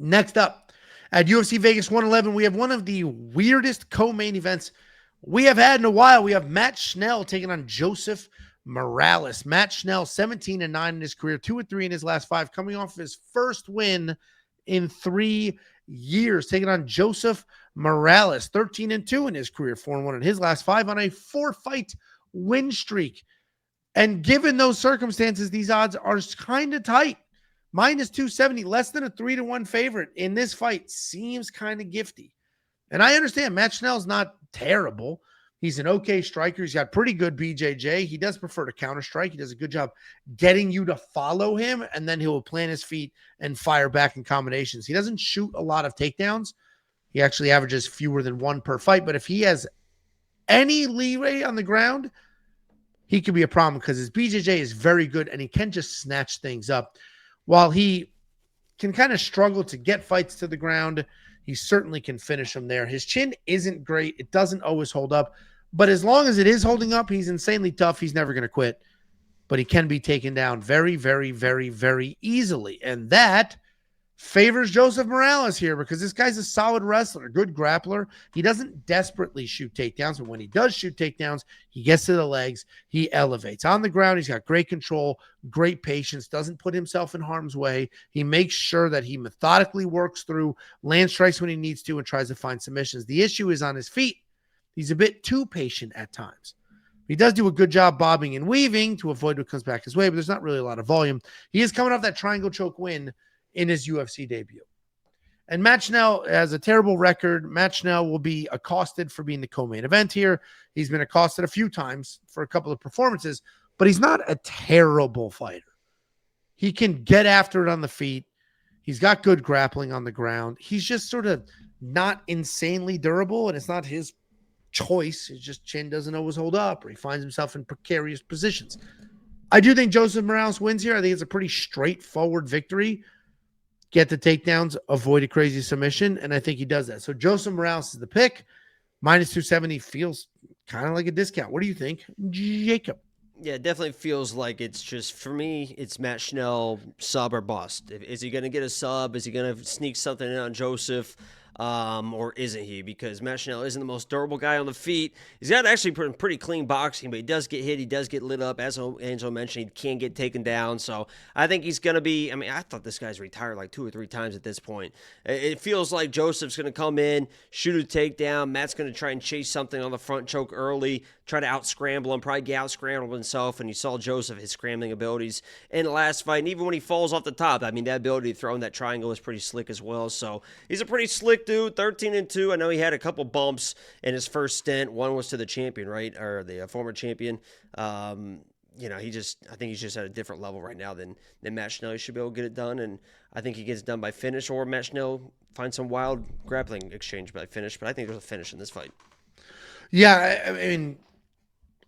Next up, at UFC Vegas 111, we have one of the weirdest co-main events we have had in a while. We have Matt Schnell taking on Joseph Morales. Matt Schnell, 17-9 in his career, 2-3 in his last 5, coming off of his first win in 3 years, taking on Joseph Morales, 13-2 in his career, 4-1 in his last 5 on a 4-fight win streak. And given those circumstances, these odds are kind of tight. Minus 270, less than a 3-1 favorite in this fight seems kind of gifty. And I understand Matt Schnell's not terrible. He's an okay striker. He's got pretty good BJJ. He does prefer to counter strike. He does a good job getting you to follow him, and then he'll plant his feet and fire back in combinations. He doesn't shoot a lot of takedowns. He actually averages fewer than 1 per fight. But if he has any leeway on the ground, he could be a problem because his BJJ is very good and he can just snatch things up. While he can kind of struggle to get fights to the ground, he certainly can finish them there. His chin isn't great. It doesn't always hold up. But as long as it is holding up, he's insanely tough. He's never going to quit. But he can be taken down very, very, very, very easily. And that favors Joseph Morales here because this guy's a solid wrestler, good grappler. He doesn't desperately shoot takedowns, but when he does shoot takedowns, he gets to the legs, he elevates. On the ground, he's got great control, great patience, doesn't put himself in harm's way. He makes sure that he methodically works through land strikes when he needs to and tries to find submissions. The issue is on his feet. He's a bit too patient at times. He does do a good job bobbing and weaving to avoid what comes back his way, but there's not really a lot of volume. He is coming off that triangle choke win in his UFC debut. And Matt Schnell has a terrible record. Matt Schnell will be accosted for being the co-main event here. He's been accosted a few times for a couple of performances, but he's not a terrible fighter. He can get after it on the feet. He's got good grappling on the ground. He's just sort of not insanely durable, and it's not his choice. It's just chin doesn't always hold up, or he finds himself in precarious positions. I do think Joseph Morales wins here. I think it's a pretty straightforward victory. Get the takedowns, avoid a crazy submission, and I think he does that. So Joseph Morales is the pick. Minus 270 feels kind of like a discount. What do you think, Jacob? Yeah, it definitely feels like it's just, for me, it's Matt Schnell, sub or bust. Is he going to get a sub? Is he going to sneak something in on Joseph? Or isn't he? Because Matt Schnell isn't the most durable guy on the feet. He's got actually pretty clean boxing, but he does get hit. He does get lit up. As Angelo mentioned, he can get taken down. So I think he's going to be, I thought this guy's retired like 2 or 3 times at this point. It feels like Joseph's going to come in, shoot a takedown. Matt's going to try and chase something on the front choke early, try to out-scramble him, probably get out-scrambled himself. And you saw Joseph, his scrambling abilities in the last fight. And even when he falls off the top, that ability to throw in that triangle is pretty slick as well. So he's a pretty slick dude, 13-2. I know he had a couple bumps in his first stint. One was to the champion, right? Or the former champion. I think he's just at a different level right now than Matt Schnell. He should be able to get it done, and I think he gets it done by finish, or Matt Schnell finds some wild grappling exchange by finish, but I think there's a finish in this fight. Yeah, I mean,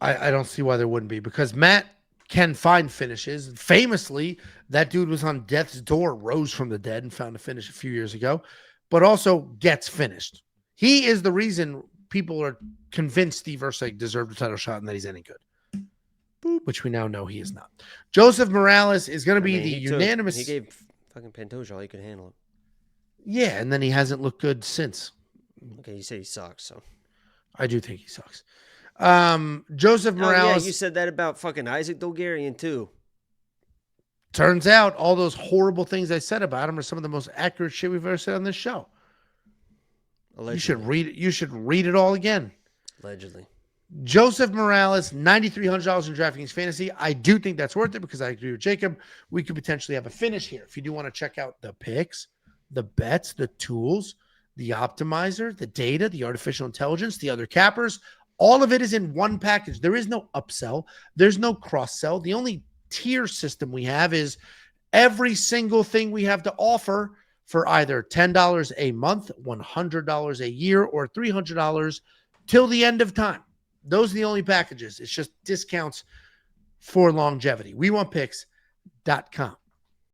I don't see why there wouldn't be, because Matt can find finishes. Famously, that dude was on death's door, rose from the dead, and found a finish a few years ago, but also gets finished. He is the reason people are convinced Steve Usyk deserved a title shot and that he's any good. Boop, which we now know he is not. Joseph Morales is going to be unanimous. He gave fucking Pantoja all he could handle it. Yeah, and then he hasn't looked good since. Okay, you say he sucks, so. I do think he sucks. Joseph Morales. Yeah, you said that about fucking Isaac Dolgarian too. Turns out all those horrible things I said about him are some of the most accurate shit we've ever said on this show. Allegedly. You should read it all again. Allegedly. Joseph Morales, $9,300 in DraftKings Fantasy. I do think that's worth it because I agree with Jacob. We could potentially have a finish here. If you do want to check out the picks, the bets, the tools, the optimizer, the data, the artificial intelligence, the other cappers, all of it is in one package. There is no upsell. There's no cross-sell. The only tier system we have is every single thing we have to offer for either $10 a month, $100 a year, or $300 till the end of time. Those are the only packages. It's just discounts for longevity. WeWantPicks.com.